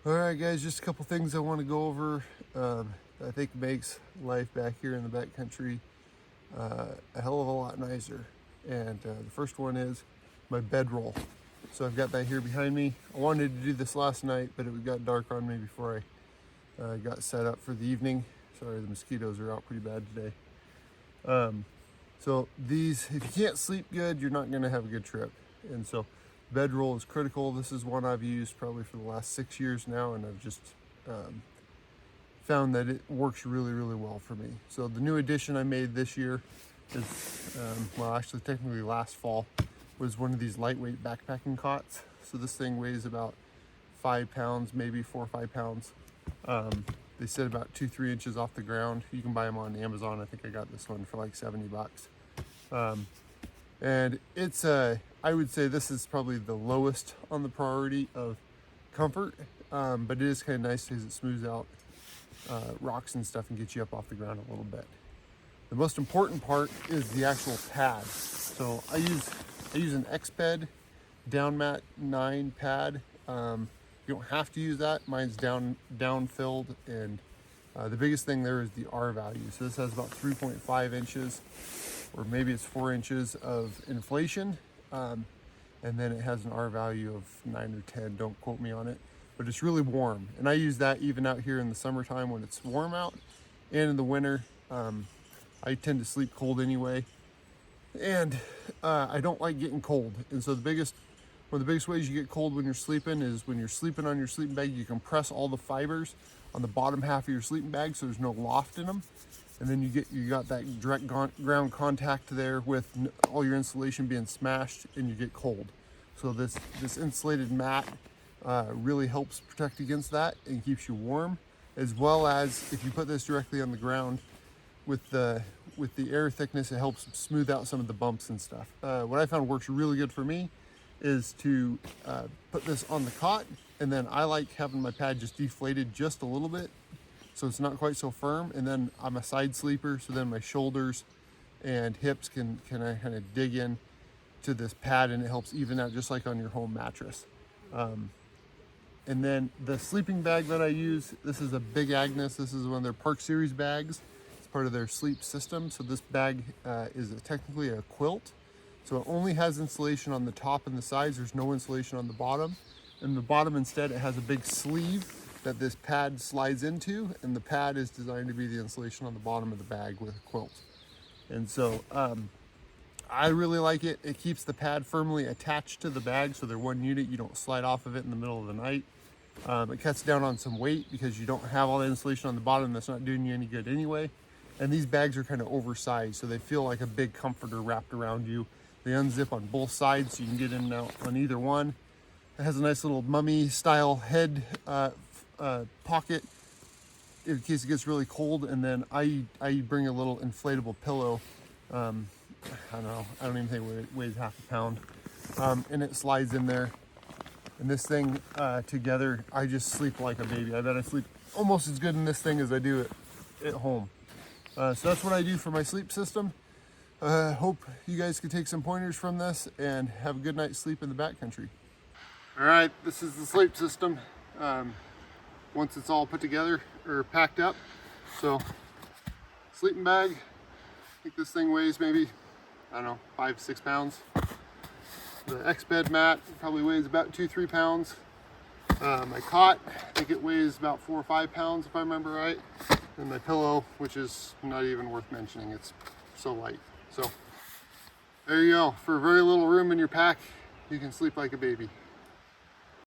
All right, guys, just a couple things I want to go over. I think makes life back here in the backcountry a hell of a lot nicer. And the first one is my bedroll. So I've got that here behind me. I wanted to do this last night, but it got dark on me before I got set up for the evening. Sorry, the mosquitoes are out pretty bad today. So these, if you can't sleep good, you're not gonna have a good trip. And so bedroll is critical. This is one I've used probably for the last 6 years now, and I've just found that it works really, really well for me. So the new addition I made this year is, well, actually technically last fall, was one of these lightweight backpacking cots. So this thing weighs about 5 pounds, maybe 4 or 5 pounds. They sit about 2-3 inches off the ground. You can buy them on Amazon. I think I got this one for like 70 bucks. And it's I would say this is probably the lowest on the priority of comfort, but it is kind of nice because it smooths out rocks and stuff and gets you up off the ground a little bit. The most important part is the actual pad. So I use an X-Bed down mat 9 pad. You don't have to use that. Mine's down filled, and the biggest thing there is the R value. So this has about 3.5 inches, or maybe it's 4 inches of inflation, and then it has an R value of 9 or 10. Don't quote me on it, but it's really warm, and I use that even out here in the summertime when it's warm out, and in the winter. I tend to sleep cold anyway, and I don't like getting cold. And so one of the biggest ways you get cold when you're sleeping is when you're sleeping on your sleeping bag. You compress all the fibers on the bottom half of your sleeping bag so there's no loft in them, and then you got that direct ground contact there with all your insulation being smashed, and you get cold. So this insulated mat really helps protect against that and keeps you warm, as well as if you put this directly on the ground with the air thickness, it helps smooth out some of the bumps and stuff. What I found works really good for me is to put this on the cot, and then I like having my pad just deflated just a little bit so it's not quite so firm, and then I'm a side sleeper, so then my shoulders and hips can kind of dig in to this pad, and it helps even out just like on your home mattress. And then the sleeping bag that I use, this is a Big Agnes. This is one of their Park Series bags. It's part of their sleep system. So this bag is technically a quilt. So it only has insulation on the top and the sides. There's no insulation on the bottom. And the bottom, instead, it has a big sleeve that this pad slides into, and the pad is designed to be the insulation on the bottom of the bag with a quilt. And so I really like it. It keeps the pad firmly attached to the bag, so they're one unit. You don't slide off of it in the middle of the night. It cuts down on some weight because you don't have all the insulation on the bottom. That's not doing you any good anyway. And these bags are kind of oversized, so they feel like a big comforter wrapped around you. They unzip on both sides, so you can get in and out on either one. It has a nice little mummy style head pocket in case it gets really cold. And then I bring a little inflatable pillow. I don't know, I don't even think it weighs half a pound. And it slides in there. And this thing together, I just sleep like a baby. I bet I sleep almost as good in this thing as I do at home. So that's what I do for my sleep system. Hope you guys can take some pointers from this and have a good night's sleep in the backcountry. All right, this is the sleep system once it's all put together or packed up. So sleeping bag, I think this thing weighs maybe, I don't know, 5-6 pounds. The X-Bed mat probably weighs about 2-3 pounds. My cot, I think it weighs about 4 or 5 pounds if I remember right. And my pillow, which is not even worth mentioning, it's so light. So there you go. For very little room in your pack, you can sleep like a baby.